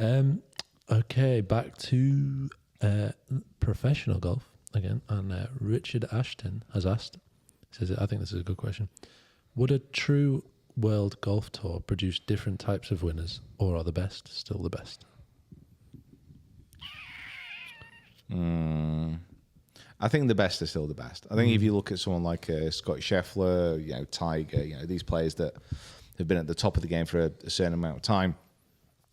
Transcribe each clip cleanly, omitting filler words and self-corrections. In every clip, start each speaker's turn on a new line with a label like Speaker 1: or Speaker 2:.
Speaker 1: Okay, back to professional golf again. And Richard Ashton has asked, says, I think this is a good question. Would a true world golf tour produce different types of winners, or are the best still the best?
Speaker 2: I think the best are still the best. I think if you look at someone like Scotty Scheffler, Tiger, these players that have been at the top of the game for a certain amount of time.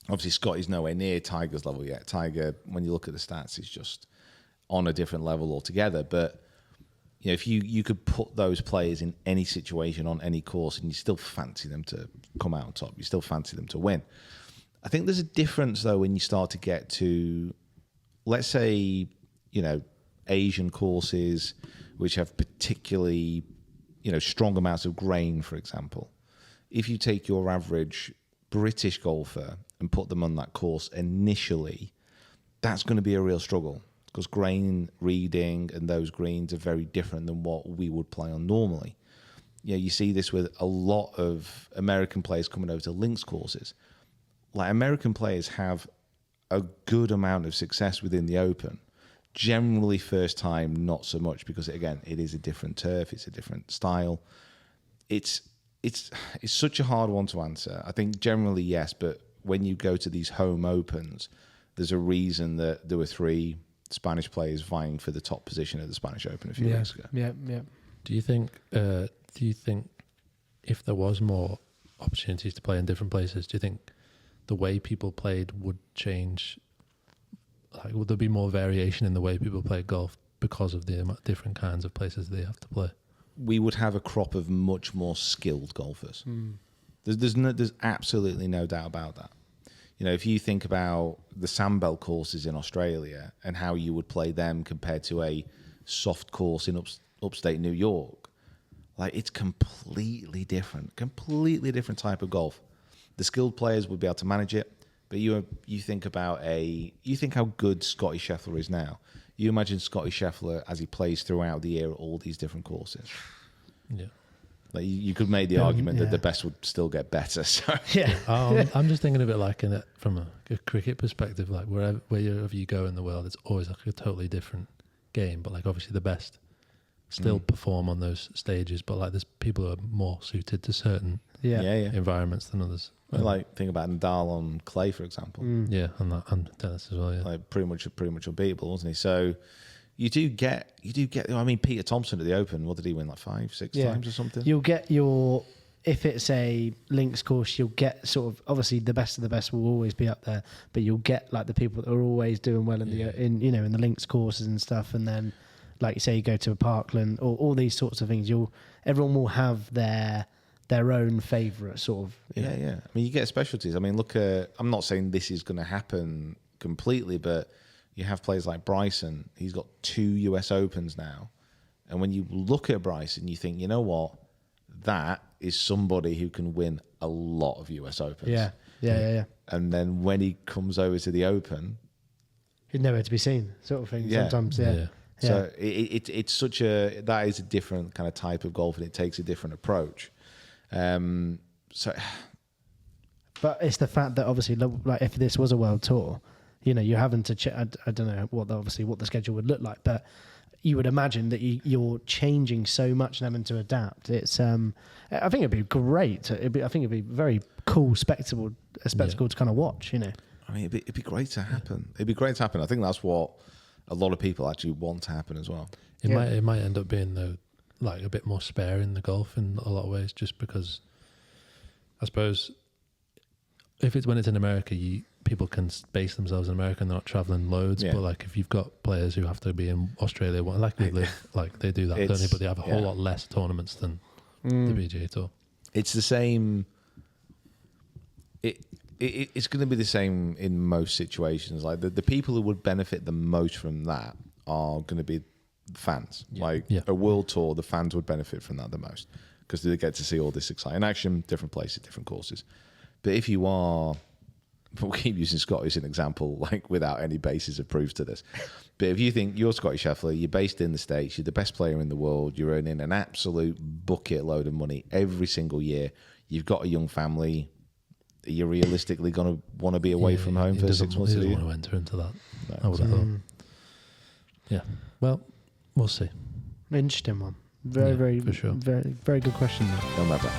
Speaker 2: Obviously, Scotty's nowhere near Tiger's level yet. Tiger, when you look at the stats, is just on a different level altogether. But if you could put those players in any situation on any course, and you still fancy them to come out on top, you still fancy them to win. I think there's a difference though when you start to get to, let's say, Asian courses which have particularly, strong amounts of grain, for example. If you take your average British golfer and put them on that course initially, that's going to be a real struggle because grain reading and those greens are very different than what we would play on normally. You see this with a lot of American players coming over to links courses. Like, American players have a good amount of success within the Open. Generally, first time, not so much, because again, it is a different turf, it's a different style. It's such a hard one to answer. I think generally yes, but when you go to these home opens, there's a reason that there were 3 Spanish players vying for the top position at the Spanish Open a few years ago.
Speaker 1: Yeah. Do you think if there was more opportunities to play in different places, do you think the way people played would change? Like, would there be more variation in the way people play golf because of the different kinds of places they have to play?
Speaker 2: We would have a crop of much more skilled golfers. There's absolutely no doubt about that. If you think about the Sandbelt courses in Australia and how you would play them compared to a soft course in upstate New York, like, it's completely different type of golf. The skilled players would be able to manage it. But you think how good Scotty Scheffler is now. You imagine Scotty Scheffler as he plays throughout the year at all these different courses.
Speaker 1: Yeah,
Speaker 2: like you could make the argument that the best would still get better. So
Speaker 1: I'm just thinking of it like from a cricket perspective. Like wherever you go in the world, it's always like a totally different game. But like obviously the best still perform on those stages. But like there's people who are more suited to certain environments than others.
Speaker 2: Like think about Nadal on clay, for example.
Speaker 1: Yeah, and tennis as well. Yeah,
Speaker 2: like pretty much unbeatable, wasn't he? So you do get. I mean, Peter Thompson at the Open. What did he win? Like 5-6 times or something.
Speaker 3: You'll get if it's a links course, you'll get sort of obviously the best of the best will always be up there, but you'll get like the people that are always doing well in the links courses and stuff, and then like you say, you go to a Parkland or all these sorts of things. Everyone will have their own favourite sort of.
Speaker 2: Yeah. I mean, you get specialties. I mean, look at. I'm not saying this is going to happen completely, but you have players like Bryson. He's got 2 US Opens now, and when you look at Bryson, you think, you know what, that is somebody who can win a lot of US Opens.
Speaker 3: Yeah.
Speaker 2: And then when he comes over to the Open,
Speaker 3: he's nowhere to be seen, sort of thing. Sometimes, yeah.
Speaker 2: So it's such that is a different kind of type of golf, and it takes a different approach. But
Speaker 3: it's the fact that obviously, like if this was a world tour, you're having to I don't know what the schedule would look like, but you would imagine that you're changing so much and having to adapt. It's I think it'd be great. I think it'd be very cool spectacle to kind of watch. I
Speaker 2: mean, it'd be great to happen. It'd be great to happen. I think that's what a lot of people actually want to happen as well.
Speaker 1: It might end up being though, like a bit more spare in the golf in a lot of ways, just because I suppose when it's in America, people can base themselves in America and they're not traveling loads. But like if you've got players who have to be in Australia, like they live, like they do that, don't they? But they have a whole lot less tournaments than the PGA Tour.
Speaker 2: It's the same. It's going to be the same in most situations. Like the people who would benefit the most from that are going to be fans. A world tour, the fans would benefit from that the most because they get to see all this exciting action, different places, different courses. But if you are, we'll keep using Scotty as an example, like without any basis of proof to this. But if you think you're Scotty Scheffler, you're based in the States, you're the best player in the world, you're earning an absolute bucket load of money every single year, you've got a young family, are you realistically going to want to be away from home for 6 months
Speaker 1: He
Speaker 2: of the
Speaker 1: doesn't
Speaker 2: year?
Speaker 1: want to enter into that.
Speaker 2: No,
Speaker 1: I would have thought. Yeah. Well, we'll see.
Speaker 3: Interesting one. Very,
Speaker 1: Yeah,
Speaker 3: very,
Speaker 1: for sure.
Speaker 3: very, very good question. Though.
Speaker 2: Don't matter.